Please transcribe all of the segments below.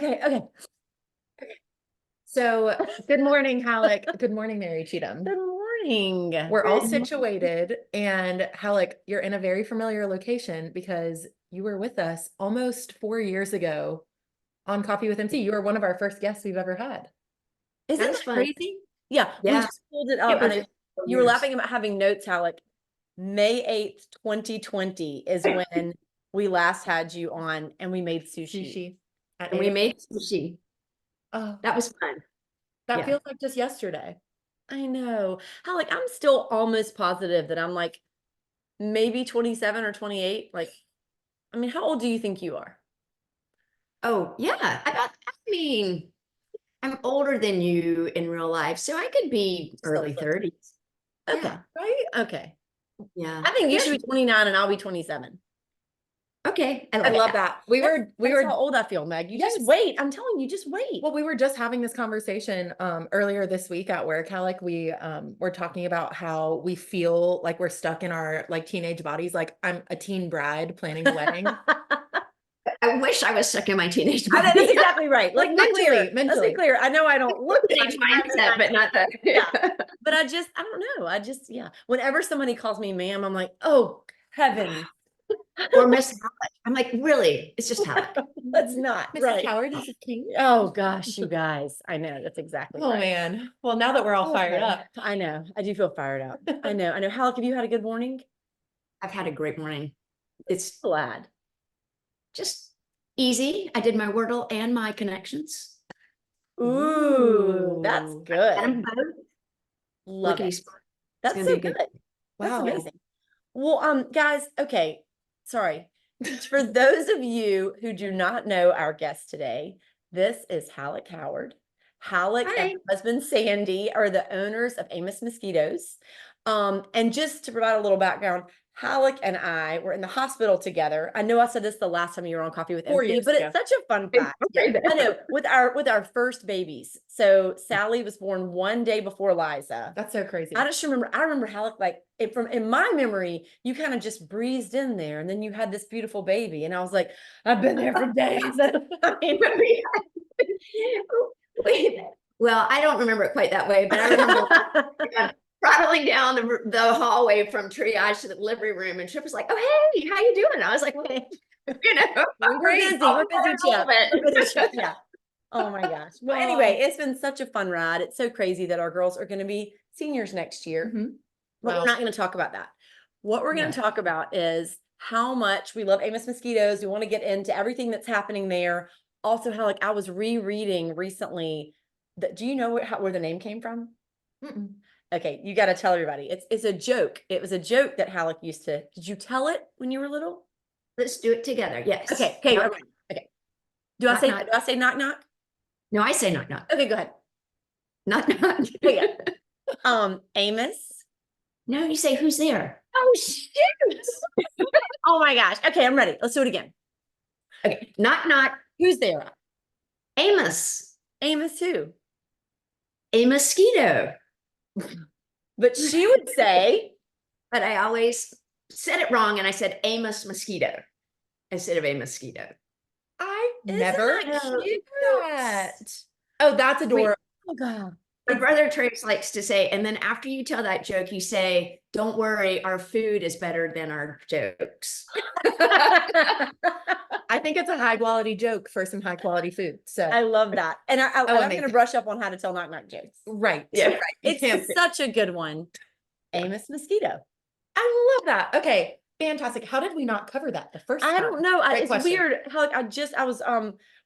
Okay. So good morning, Hallock. Good morning, Mary Cheatham. Good morning. We're all situated, and Hallock, you're in a very familiar location because you were with us almost 4 years ago on Coffee with MC. You were one of our first guests we've ever had. Isn't That's that fun. crazy? Yeah, we Yeah. just pulled it It up. was And you were laughing about having notes, Halleck. May 8th, 2020 is when we last had you on, and we made sushi. And we made sushi. Oh, That was fun. that Yeah. feels like just yesterday. I know. Halleck, I'm still almost positive that I'm like maybe 27 or 28. Like, I mean, how old do you think you are? Oh, yeah. I mean, I'm older than you in real life, so I could be early 30s. Okay, Yeah. right? Okay. Yeah. I think you should be 29 and I'll be 27. Okay. I love that. We That's were how old I feel, Meg. You Yes. just wait. I'm telling you, just wait. Well, we were just having this conversation earlier this week at work. How like we were talking about how we feel like we're stuck in our like teenage bodies. Like I'm a teen bride planning a wedding. I wish I was stuck in my teenage I mean, body. that's exactly right. Like Let's be mentally, clear. Let's mentally. be clear. I know I don't look Teenage mindset, but not the Yeah. But I don't know. Yeah. Whenever somebody calls me ma'am, I'm like, oh heaven. or Miss Halleck. I'm like, really? It's just Halleck. That's not Mrs. right. Howard, Mrs. King. Oh gosh, you guys. I know that's exactly Oh right. man. Well, now that we're all fired Okay. up. I know. I do feel fired up. I know. Halleck, have you had a good morning? I've had a great morning. It's Glad. just easy. I did my Wordle and my connections. Ooh, that's And good. I'm both. Love it. That's gonna so be good. good. That's Wow. amazing. Well, guys, okay. Sorry. For those of you who do not know our guest today, this is Hallock Howard. Hallock Hi. and her husband Sandy are the owners of Amos Mosquitos. And just to provide a little background, Hallock and I were in the hospital together. I know I said this the last time you were on Coffee with 4 MC, years but ago. it's such a fun fact. Yeah, I know, with our first babies. So Sally was born one day before Liza. That's so crazy. I remember Halleck, like in my memory, you kind of just breezed in there and then you had this beautiful baby. And I was like, I've been there for days. I mean, Well, I don't remember it quite that way, but I remember rattling down the hallway from triage to the delivery room, and Trip was like, "Oh, hey, how you doing?" I was like, "Hey, we're busy. We're busy, Chip. Yeah. Oh my gosh. Well, anyway, it's been such a fun ride. It's so crazy that our girls are going to be seniors next year. But we're not going to talk about that. What we're going to talk about is how much we love Amos Mosquitos. We want to get into everything that's happening there. Also, how like I was rereading recently that, do you know where the name came from? Okay, you got to tell everybody. It's a joke. It was a joke that Halleck used to. Did you tell it when you were little? Let's do it together." Yes. Okay. Do Knock, I knock. say knock knock? No, I say knock knock. Okay, go ahead. Knock knock. Amos. No, you say who's there. Oh shoot! Oh my gosh. Okay, I'm ready. Let's do it again. Okay, knock knock. Who's there? Amos. Amos who? A mosquito. But she would say, But I always said it wrong, and I said Amos Mosquito instead of a mosquito. I Isn't never that knew cute? that. Oh, that's adorable. oh God. My brother Trace likes to say, and then after you tell that joke, you say, "Don't worry, our food is better than our jokes." I think it's a high quality joke for some high quality food. So I love that. And I'm going to brush up on how to tell knock knock jokes. right. Yeah. Right. It's such a good one. Amos Mosquito. I love that. Okay. Fantastic. How did we not cover that the first time? I don't know. Great It's question. weird how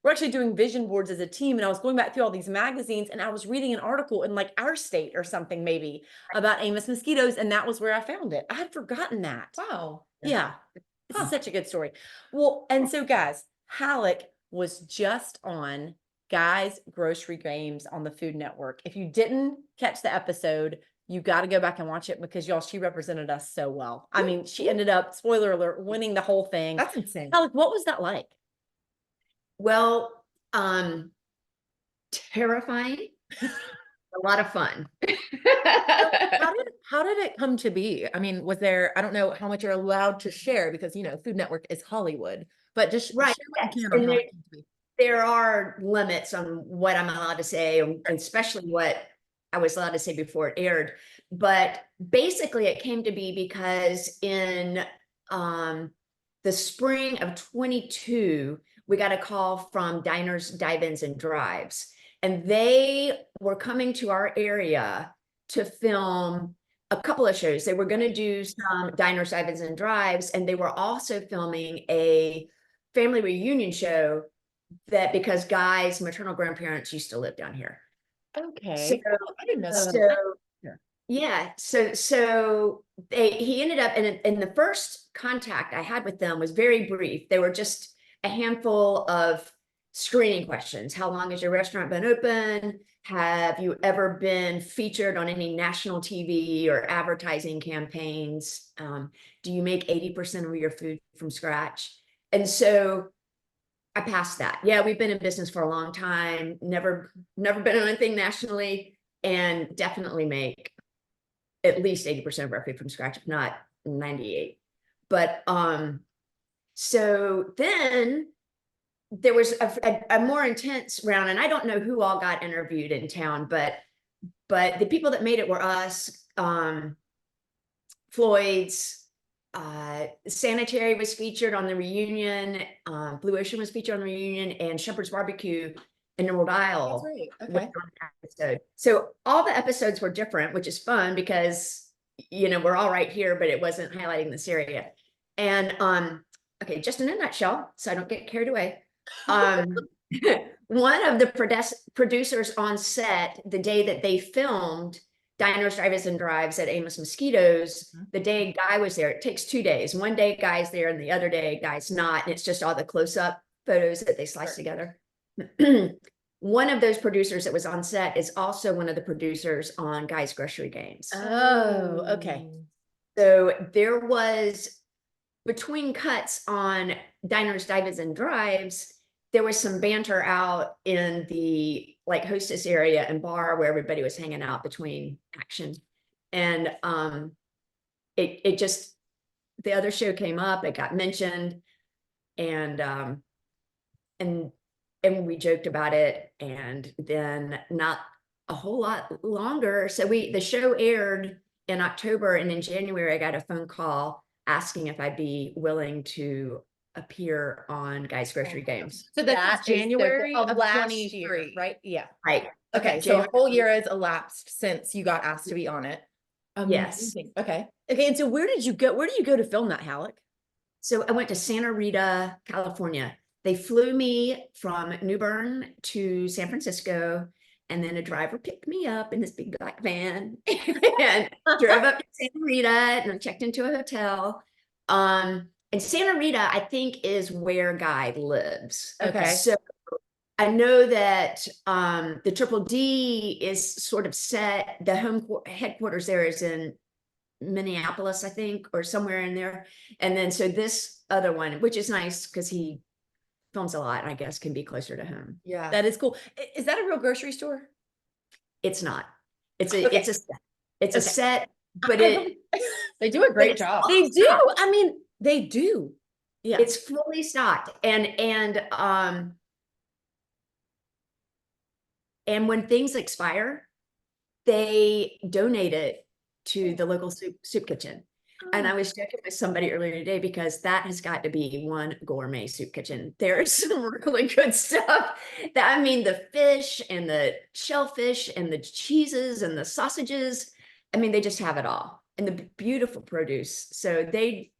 we're actually doing vision boards as a team, and I was going back through all these magazines and I was reading an article in like Our State or something maybe about Amos Mosquitos, and that was where I found it. I had forgotten that. Wow. Yeah. It's such a good story. Well, and so guys, Halleck was just on Guys Grocery Games on the Food Network. If you didn't catch the episode, you got to go back and watch it because y'all, she represented us so well. I mean, she ended up, spoiler alert, winning the whole thing. That's insane. Halleck, what was that like? Well, terrifying. A lot of fun. How did it come to be? I mean, was there, I don't know how much you're allowed to share because, Food Network is Hollywood, but just Right. share what you Yes. can on And how it came to be. there are limits on what I'm allowed to say, and especially what I was allowed to say before it aired. But basically it came to be because in the spring of 22, we got a call from Diners, Dive-Ins, and Drives. And they were coming to our area to film a couple of shows. They were going to do some Diners, Dive-Ins, and Drives, and they were also filming a family reunion show that because Guy's maternal grandparents used to live down here. Okay. So, I didn't know that. so yeah, so he ended up in the first contact I had with them was very brief. They were just a handful of screening questions. How long has your restaurant been open? Have you ever been featured on any national TV or advertising campaigns? Do you make 80% of your food from scratch? And so I passed that. Yeah, we've been in business for a long time, never been on anything nationally, and definitely make at least 80% of our food from scratch, if not 98. But so then there was a more intense round, and I don't know who all got interviewed in town, but the people that made it were us, Floyd's, Sanitary was featured on the reunion, Blue Ocean was featured on the reunion, and Shepherd's Barbecue in Emerald Isle. That's right. was Okay. on the episode. So all the episodes were different, which is fun because, you know, we're all right here, but it wasn't highlighting this area. And okay, just in a nutshell, so I don't get carried away. One of the producers on set, the day that they filmed Diners, Drive-Ins, and Drives at Amos Mosquitos, the day Guy was there, it takes 2 days. One day Guy's there and the other day Guy's not. And it's just all the close-up photos that they slice together. One of those producers that was on set is also one of the producers on Guy's Grocery Games. Oh, okay. So there was, between cuts on Diners, Dive-Ins, and Drives, there was some banter out in the like hostess area and bar where everybody was hanging out between action. And it just, the other show came up, it got mentioned, and we joked about it, and then not a whole lot longer. So the show aired in October, and in January, I got a phone call asking if I'd be willing to appear on Guy's Grocery Games. So That that's is so cool. January Of of last 23, year, right? Yeah. Right. Okay, so a whole year has elapsed since you got asked to be on it. Yes. Amazing. Okay. Okay. And so where did you go? Where did you go to film that, Hallock? So I went to Santa Rita, California. They flew me from New Bern to San Francisco, and then a driver picked me up in this big black van and drove up to Santa Rita, and I checked into a hotel. And Santa Rita, I think, is where Guy lives. Okay. So I know that the Triple D is sort of set, the headquarters there is in Minneapolis, I think, or somewhere in there. And then so this other one, which is nice because he films a lot, I guess, can be closer to home. Yeah. That is cool. Is that a real grocery store? It's not. It's a Okay. it's a set. It's a Okay. set, but it They do a great it's job. They do. I mean, they do. Yeah. it's fully stocked. And when things expire, they donate it to the local soup kitchen. And I was joking with somebody earlier today because that has got to be one gourmet soup kitchen. There's some really good stuff. I mean, the fish and the shellfish and the cheeses and the sausages. I mean, they just have it all, and the beautiful produce. So he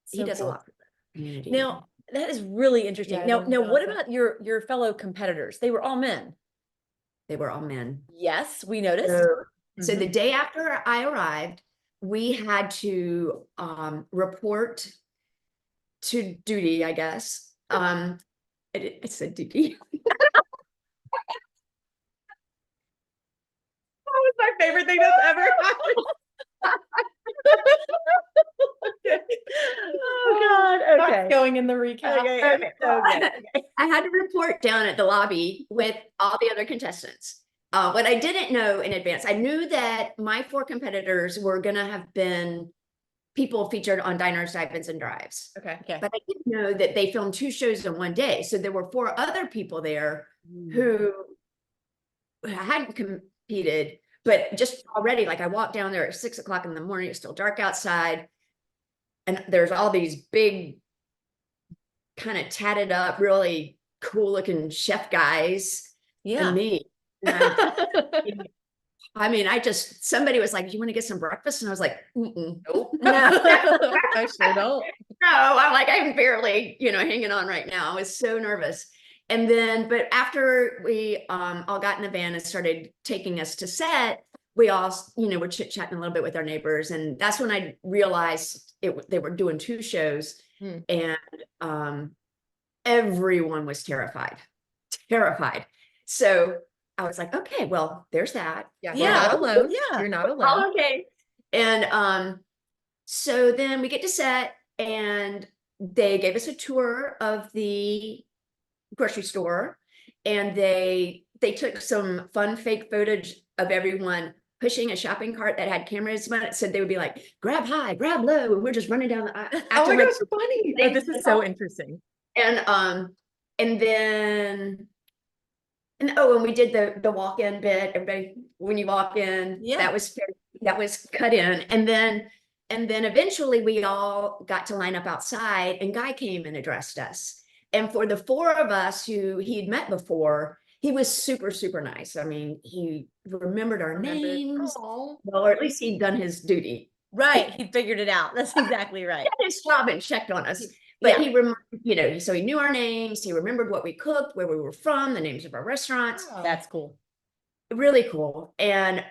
So does cool. a lot for the community. Now that is really interesting. Yeah, I now, didn't know what that. about your fellow competitors? They were all men. They were all men. Yes, we noticed. So the day after I arrived, we had to report to duty, I guess. It said duty. That was my favorite thing that's ever happened. Oh God. That's Okay. going in the recap. Okay. I had to report down at the lobby with all the other contestants. What I didn't know in advance, I knew that my 4 competitors were going to have been people featured on Diners, Drive-Ins, and Drives. Okay. But I didn't know that they filmed 2 shows in one day. So there were 4 other people there who hadn't competed, but just already, like, I walked down there at 6 o'clock in the morning, it's still dark outside. And there's all these big, kind of tatted up, really cool looking chef guys. Yeah. And me. And I mean, somebody was like, "Do you want to get some breakfast?" And I was like, "Mm-mm, nope." No, I sure don't. No, I'm like, I'm barely, hanging on right now. I was so nervous. And then, but after we all got in the van and started taking us to set, we all, were chit-chatting a little bit with our neighbors. And that's when I realized they were doing 2 shows. And everyone was terrified. So I was like, okay, well, there's that. Yeah. You're not alone. Yeah. You're not alone. Oh, okay. And so then we get to set, and they gave us a tour of the grocery store, and they took some fun fake footage of everyone pushing a shopping cart that had cameras on it. So they would be like, grab high, grab low, and we're just running down the aisle. Oh my gosh, funny. Oh, this is so interesting. And then and we did the walk-in bit. Everybody, when you walk in, that was cut in. And then eventually we all got to line up outside, and Guy came and addressed us. And for the 4 of us who he'd met before, he was super, super nice. I mean, he remembered our names. Well, or at least he'd done his duty. Right. He figured it out. That's exactly right. He did his job and checked on us. But he remembered, so he knew our names. He remembered what we cooked, where we were from, the names of our restaurants. Oh. That's cool. Really cool. And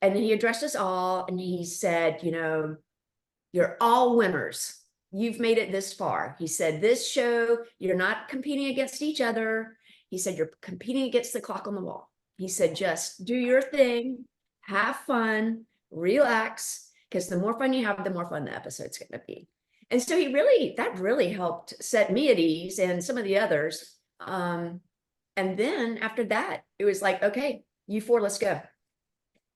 he addressed us all, and he said, you're all winners. You've made it this far. He said, this show, you're not competing against each other. He said, you're competing against the clock on the wall. He said, just do your thing, have fun, relax, because the more fun you have, the more fun the episode's going to be. And so that really helped set me at ease, and some of the others. And then after that, it was like, okay, you 4, let's go.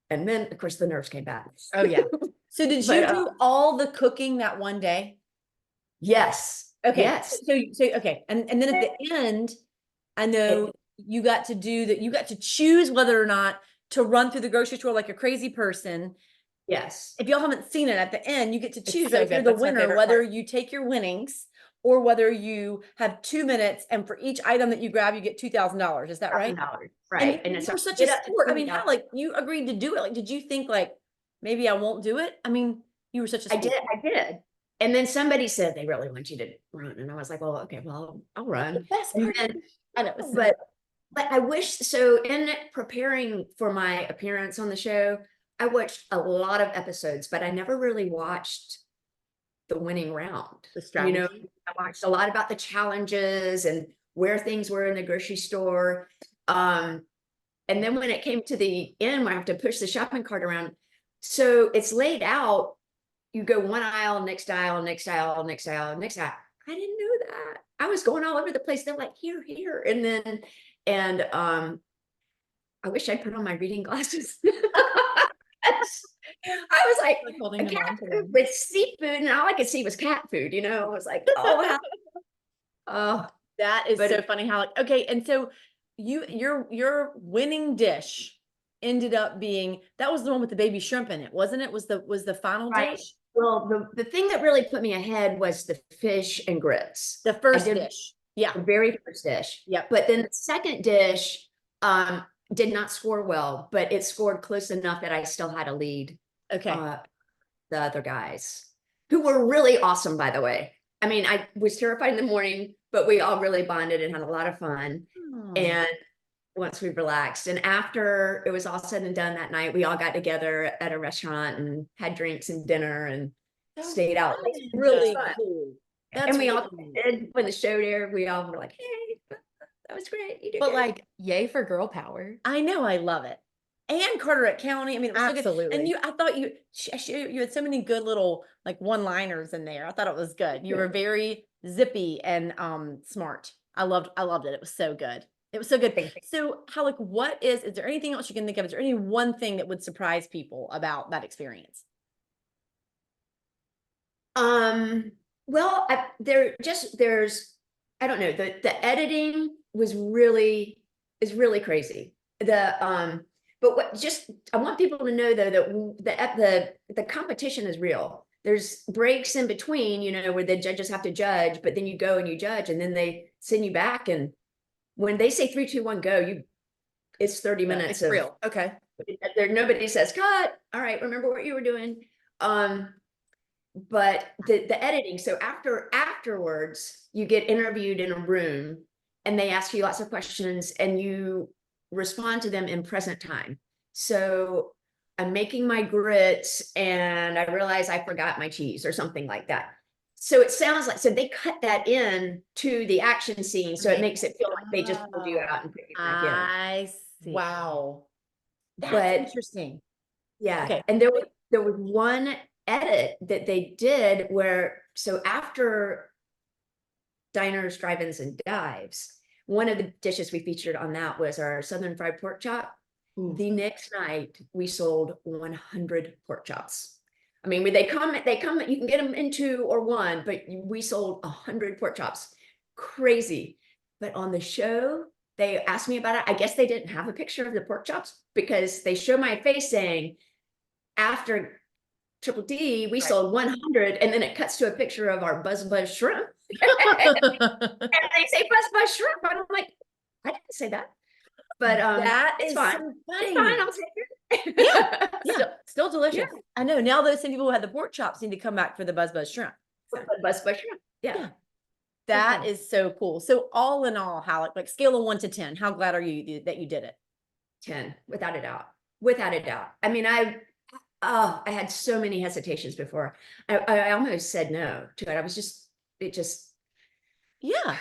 And then, of course, the nerves came back. Oh, yeah. So did you do all the cooking that one day? Yes. Okay. Yes. So okay. And then at the end, I know you got to choose whether or not to run through the grocery store like a crazy person. Yes. If y'all haven't seen it, at the end, you get to choose so if you're good. the That's my winner, favorite whether part. you take your winnings or whether you have 2 minutes, and for each item that you grab, you get $2,000. Is that right? Right. And you were such a sport. I mean, how, like, you agreed to do it. Like, did you think like, maybe I won't do it? I mean, you were such a sport. I did. And then somebody said they really want you to run. And I was like, well, okay, well, I'll run. The best part. I know. But I wish, so in preparing for my appearance on the show, I watched a lot of episodes, but I never really watched the winning round. The strategy. I watched a lot about the challenges and where things were in the grocery store. And then when it came to the end, where I have to push the shopping cart around, so it's laid out. You go one aisle, next aisle, next aisle, next aisle, next aisle. I didn't know that. I was going all over the place. They're like, here, and then, I wish I'd put on my reading glasses. I was like, a cat food with seafood, and all I could see was cat food. I was like, oh, that is so funny. How, like, okay, and so your winning dish ended up being, that was the one with the baby shrimp in it, wasn't it? Was the final dish? Well, the thing that really put me ahead was the fish and grits. The first dish. Yeah. The very first dish. Yep. But then the second dish did not score well, but it scored close enough that I still had a lead. Okay. The other guys, who were really awesome, by the way. I mean, I was terrified in the morning, but we all really bonded and had a lot of fun. Oh. And once we relaxed, and after it was all said and done that night, we all got together at a restaurant and had drinks and dinner and stayed out. That's really cool. And we all did, when the show aired, we all were like, hey, that was great. You did But good. like, yay for girl power. I know, I love it. And Carteret County. I mean, it was Absolutely. so good. And I thought you had so many good little like one-liners in there. I thought it was good. You were very zippy and smart. I loved it. It was so good. It was so good. So Hallock, is there anything else you can think of? Is there any one thing that would surprise people about that experience? Well, there's, I don't know, the editing is really crazy. But I want people to know though, that the competition is real. There's breaks in between, where the judges have to judge, but then you go and you judge and then they send you back. And when they say 3, 2, 1, go, it's 30 minutes It's real. Okay. nobody says cut. All right, remember what you were doing. But the editing, so afterwards you get interviewed in a room and they ask you lots of questions and you respond to them in present time. So I'm making my grits and I realize I forgot my cheese or something like that. So it sounds like, so they cut that in to the action scene, so it makes it feel like they just pulled you out and put you back in. I see. Wow. That's interesting. Yeah. Okay. And there was one edit that they did where, so after diners, drive-ins, and dives, one of the dishes we featured on that was our Southern fried pork chop. Ooh. The next night we sold 100 pork chops. I mean, they come, you can get them in 2 or 1, but we sold 100 pork chops. Crazy. But on the show, they asked me about it. I guess they didn't have a picture of the pork chops because they show my face saying, after Triple D, we sold 100, and then it cuts to a picture of our Buzz shrimp. And they say Buzz shrimp, and I'm like, I didn't say that. But that it's is fine. so It's funny. fine. I'll take it. Yeah. Still delicious. Yeah. I know. Now those same people who had the pork chops need to come back for the Buzz shrimp. Buzz shrimp. Yeah. That is so cool. So all in all, Hallock, like scale of 1 to 10, how glad are you that you did it? 10, without a doubt. Without a doubt. I mean, I had so many hesitations before. I almost said no to it. Yeah.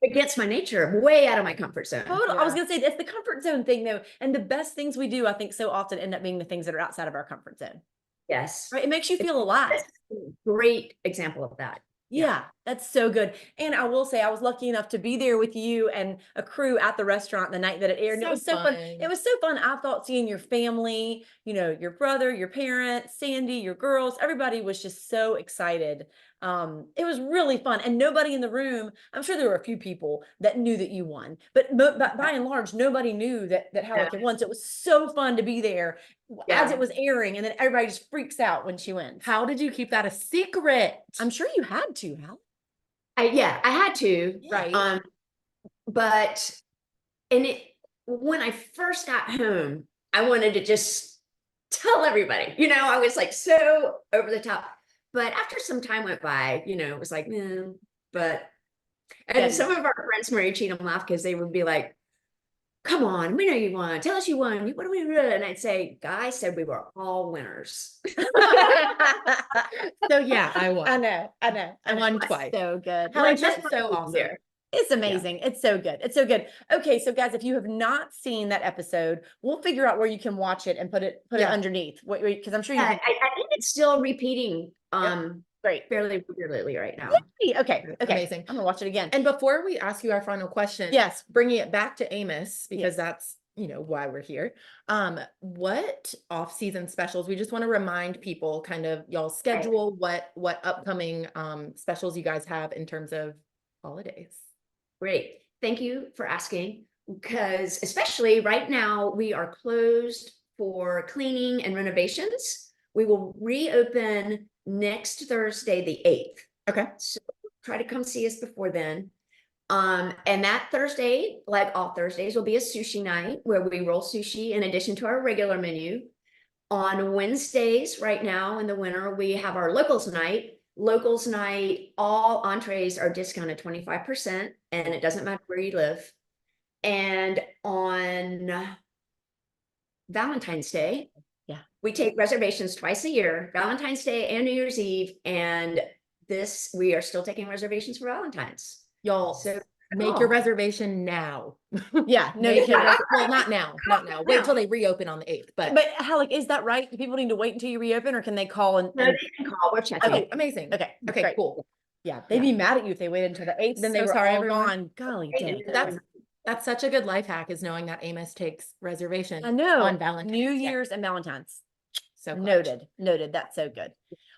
Against my nature, way out of my comfort zone. Totally. Yeah. I was gonna say it's the comfort zone thing though. And the best things we do, I think, so often end up being the things that are outside of our comfort zone. Yes. Right. It makes you feel alive. That's a great example of that. Yeah, that's so good. And I will say I was lucky enough to be there with you and a crew at the restaurant the night that it aired. And it So was so fun. fun. It was so fun. I thought seeing your family, your brother, your parents, Sandy, your girls, everybody was just so excited. It was really fun. And nobody in the room, I'm sure there were a few people that knew that you won, but by and large, nobody knew that Hallock had won. So it was so fun to be there as it was airing, and then everybody just freaks out when she wins. How did you keep that a secret? I'm sure you had to, Hal. I had to. Right. But when I first got home, I wanted to just tell everybody, I was like so over the top. But after some time went by, it was like, and some of our friends, Mary Cheatham, laughed because they would be like, come on, we know you won. Tell us you won. What do we do? And I'd say, Guy said we were all winners. So yeah, I won. I know. I won twice. So good. Like, that's so awesome. It's amazing. It's so good. It's so good. Okay, so guys, if you have not seen that episode, we'll figure out where you can watch it and put it underneath. Because I'm sure you. I think it's still repeating. Great. Fairly regularly right now. Okay. Amazing. I'm gonna watch it again. And before we ask you our final question, yes, bringing it back to Amos, because that's why we're here. What off-season specials? We just want to remind people kind of y'all's schedule, what upcoming specials you guys have in terms of holidays. Great. Thank you for asking, because especially right now we are closed for cleaning and renovations. We will reopen next Thursday, the 8th. Okay. So try to come see us before then. And that Thursday, like all Thursdays, will be a sushi night where we roll sushi in addition to our regular menu. On Wednesdays, right now in the winter, we have our locals night. Locals night, all entrees are discounted 25%, and it doesn't matter where you live. And on Valentine's Day, we take reservations twice a year, Valentine's Day and New Year's Eve. And we are still taking reservations for Valentine's. Y'all, so make your reservation now. Yeah, no, well, not now. Wait till they reopen on the 8th. But Hallock, is that right? Do people need to wait until you reopen, or can they call and? No, they can call. We're checking. Okay, amazing. Okay, great. Cool. Yeah, they'd be mad at you if they waited until the 8th. Then they were all gone. Golly, that's such a good life hack, is knowing that Amos takes reservations. I know, on Valentine's, New Year's and Valentine's. So noted. That's so good.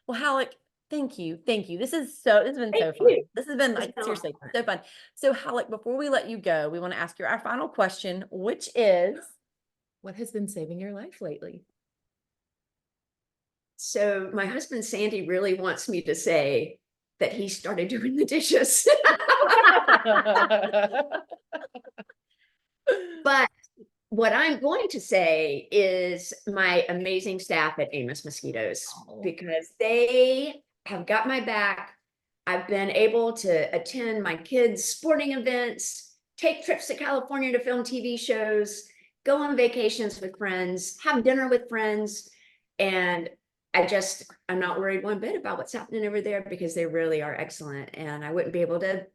Well, Hallock, Thank you. Thank you. This has been so Thank fun. you. This has been It's like been a lot of seriously fun. so fun. So Halleck, before we let you go, we want to ask you our final question, which is, What has been saving your life lately? So my husband Sandy really wants me to say that he started doing the dishes. But what I'm going to say is my amazing staff at Amos Mosquitos, Oh. because they have got my back. I've been able to attend my kids' sporting events, take trips to California to film TV shows, go on vacations with friends, have dinner with friends. And I'm not worried one bit about what's happening over there, because they really are excellent. And I wouldn't be able to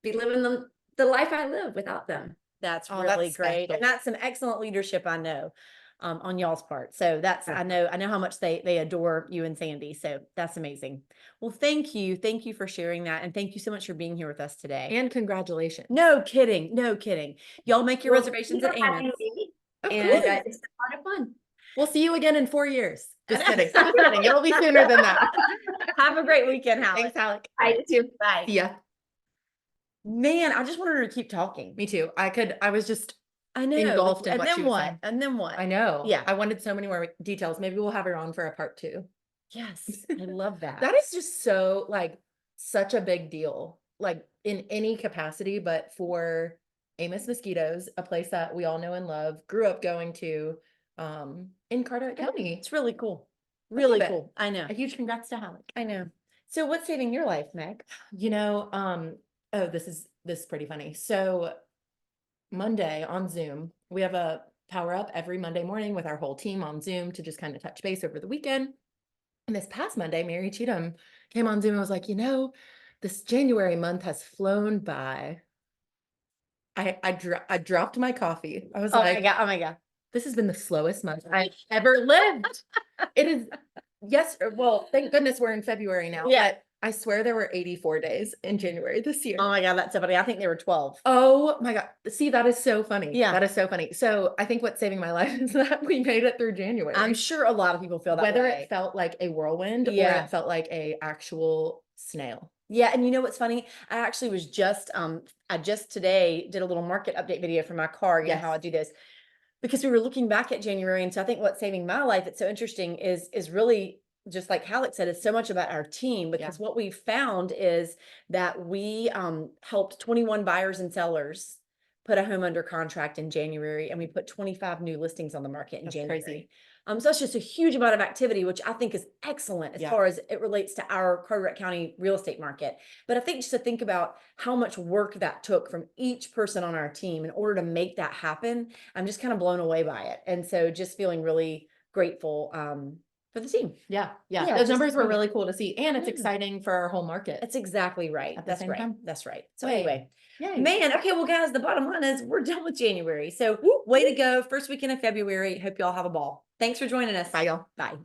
be living the life I live without them. that's Oh, really that's great. special. And that's some excellent leadership, I know, on y'all's part. So that's, I know how much they adore you and Sandy. So that's amazing. Well, thank you. Thank you for sharing that. And thank you so much for being here with us today. And congratulations. No kidding. No kidding. Y'all make your Well, reservations thank at you for having Amos. me, Of and course. it's been a lot of fun. We'll see you again in 4 years. Just kidding. Just kidding. It'll be sooner than that. Have a great weekend, Halleck. Thanks, Halleck. I do. Bye. See ya. Man, I just wanted her to keep talking. Me too. I was just I know. engulfed in and what then she was what? saying. And then what? I know. Yeah. I wanted so many more details. Maybe we'll have her on for a part 2. Yes, I love that. That is just so like such a big deal, like in any capacity, but for Amos Mosquitos, a place that we all know and love, grew up going to in Carteret County. It's really cool. I Really love it. cool. I know. A huge congrats to Halleck. I know. So what's saving your life, Meg? You know, oh, this is pretty funny. So Monday on Zoom, we have a power up every Monday morning with our whole team on Zoom to just kind of touch base over the weekend. And this past Monday, Mary Cheatham came on Zoom and was like, this January month has flown by. I dropped my coffee. I was Oh like, my God. Oh my God. this has been the slowest month I've ever lived. It is, yes, well, thank goodness we're in February now. Yeah. But I swear there were 84 days in January this year. Oh my God. That's so funny. I think there were 12. Oh my God. See, that is so funny. Yeah. That is so funny. So I think what's saving my life is that we made it through January. I'm sure a lot of people feel that Whether way. it felt like a whirlwind or Yeah. it felt like a actual snail. Yeah, and you know what's funny? I actually was I just today did a little market update video for my car, you know how I Yes. do this. Because we were looking back at January, and so I think what's saving my life, it's so interesting, is really just like Halleck said, it's so much about our team, because what we found is that we helped 21 buyers and sellers put a home under contract in January, and we put 25 new listings on the market in That's January. crazy. So that's just a huge amount of activity, which I think is excellent as Yeah. far as it relates to our Carteret County real estate market. But I think just to think about how much work that took from each person on our team in order to make that happen, I'm just kind of blown away by it. And so just feeling really grateful for the team. Yeah. Yeah, Those just numbers were doing it. really cool to see. And it's Yeah. exciting for our whole market. That's exactly right. At the That's same right. time. That's right. So Way. anyway, Yay. man, okay, well, guys, the bottom line is we're done with January. So way to go. First weekend of February. Hope y'all have a ball. Thanks for joining us. Bye, y'all. Bye.